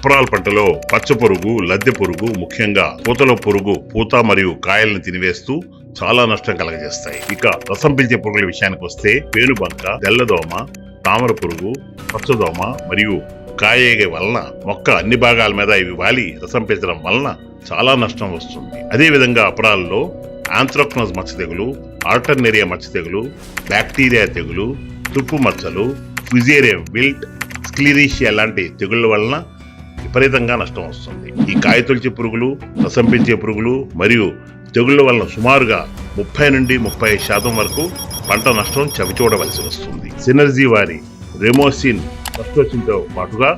అపరాల పంటలో పచ్చ పురుగు, లద్దె పురుగు, ముఖ్యంగా పూతల పురుగు పూత మరియు కాయలను తినివేస్తూ చాలా నష్టం కలగజేస్తాయి. ఇక రసం పీల్చే పురుగుల విషయానికి వస్తే పేనుబంక, తెల్లదోమ, తామర పురుగు, పచ్చదోమ మరియు కాయేగే వలన మొక్క అన్ని భాగాల మీద ఇవి వాలి రసం పీల్చడం వలన చాలా నష్టం వస్తుంది. అదే విధంగా అపరాలలో ఆంథ్రాక్నోస్ మచ్చ తెగులు, ఆల్టర్నేరియా మచ్చ తెగులు, బ్యాక్టీరియా తెగులు, తుప్పు మచ్చలు, ఫుజేరియా విల్ట్, స్క్లిరీషియా లాంటి తెగుళ్ల వలన విపరీతంగా నష్టం వస్తుంది. ఈ కాయ తొలిచే పురుగులు, రసం పీల్చే పురుగులు మరియు తెగుళ్ల వలన సుమారుగా 30 నుండి 35% వరకు పంట నష్టం చవిచూడవలసి వస్తుంది. సినర్జీ వారి రెమోసిన్, కస్టోసిన్తో పాటుగా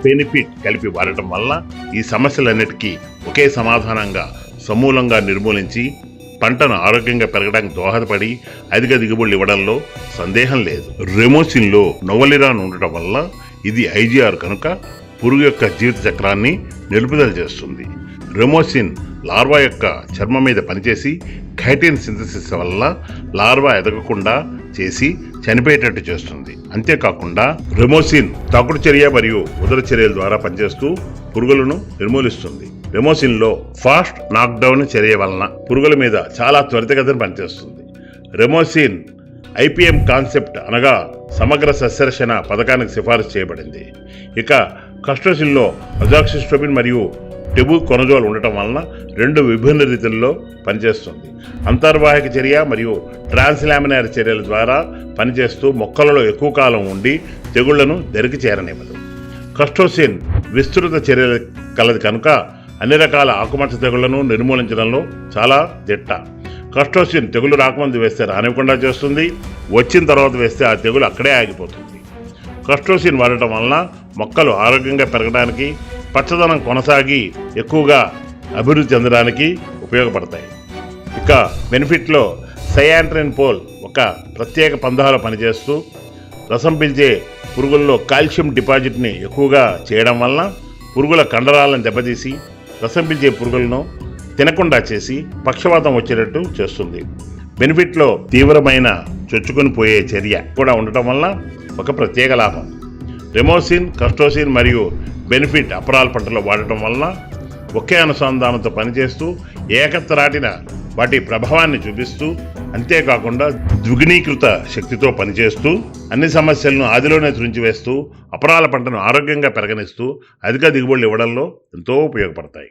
బెనిఫిట్ కలిపి వాడటం వల్ల ఈ సమస్యలన్నిటికీ ఒకే సమాధానంగా సమూలంగా నిర్మూలించి పంటను ఆరోగ్యంగా పెరగడానికి దోహదపడి అధిక దిగుబడులు ఇవ్వడంలో సందేహం లేదు. రెమోసిన్ లో నొవలిరాన్ ఉండటం వల్ల ఇది ఐజీఆర్ కనుక పురుగు యొక్క జీవిత చక్రాన్ని నిలుపుదల చేస్తుంది. రెమోసిన్ లార్వా యొక్క చర్మం మీద పనిచేసి ఖైటిన్ సింథసిస్ వల్ల లార్వా ఎదగకుండా చేసి చనిపోయేటట్టు చేస్తుంది. అంతేకాకుండా రెమోసిన్ తాకుడు చర్య మరియు ఉదర చర్యల ద్వారా పనిచేస్తూ పురుగులను నిర్మూలిస్తుంది. రెమోసిన్ లో ఫాస్ట్ నాక్డౌన్ చర్య వలన పురుగుల మీద చాలా త్వరితగతిన పనిచేస్తుంది. రెమోసిన్ ఐపీఎం కాన్సెప్ట్ అనగా సమగ్ర సస్యరక్షణ పథకానికి సిఫారసు చేయబడింది. ఇక కస్టోసిన్ లో అజాక్సిస్ట్రోబిన్ మరియు టెబుకొనజోల్ ఉండటం వలన 2 విభిన్న రీతుల్లో పనిచేస్తుంది. అంతర్వాహిక చర్య మరియు ట్రాన్స్లామినార్ చర్యల ద్వారా పనిచేస్తూ మొక్కలలో ఎక్కువ కాలం ఉండి తెగుళ్లను దరికి చేరనివ్వదు. కస్టోసిన్ విస్తృత చర్యలు కలది కనుక అన్ని రకాల ఆకుమచ్చ తెగుళ్లను నిర్మూలించడంలో చాలా దిట్ట. కస్టోసిన్ తెగులు రాకముందు వేస్తే రానివ్వకుండా చేస్తుంది, వచ్చిన తర్వాత వేస్తే ఆ తెగులు అక్కడే ఆగిపోతుంది. కస్టోసిన్ వాడటం వలన మొక్కలు ఆరోగ్యంగా పెరగడానికి, పచ్చదనం కొనసాగి ఎక్కువగా అభివృద్ధి చెందడానికి ఉపయోగపడతాయి. ఇక బెనిఫిట్లో సయాంట్రిన్ పోల్ ఒక ప్రత్యేక పందాలో పనిచేస్తూ రసం పీల్చే పురుగుల్లో కాల్షియం డిపాజిట్ని ఎక్కువగా చేయడం వలన పురుగుల కండరాలను దెబ్బతీసి రసం పీల్చే పురుగులను తినకుండా చేసి పక్షవాతం వచ్చేటట్టు చేస్తుంది. బెనిఫిట్లో తీవ్రమైన చొచ్చుకొని పోయే చర్య కూడా ఉండటం వల్ల ఒక ప్రత్యేక లాభం. రెమోసిన్, కస్టోసిన్ మరియు బెనిఫిట్ అపరాల పంటలో వాడటం వలన ఒకే అనుసంధానంతో పనిచేస్తూ ఏకత్రాటిన వాటి ప్రభావాన్ని చూపిస్తూ అంతేకాకుండా ద్విగుణీకృత శక్తితో పనిచేస్తూ అన్ని సమస్యలను ఆదిలోనే తురించివేస్తూ అపరాల పంటను ఆరోగ్యంగా పెరగనిస్తూ అధిక దిగుబడులు ఇవ్వడంలో ఎంతో ఉపయోగపడతాయి.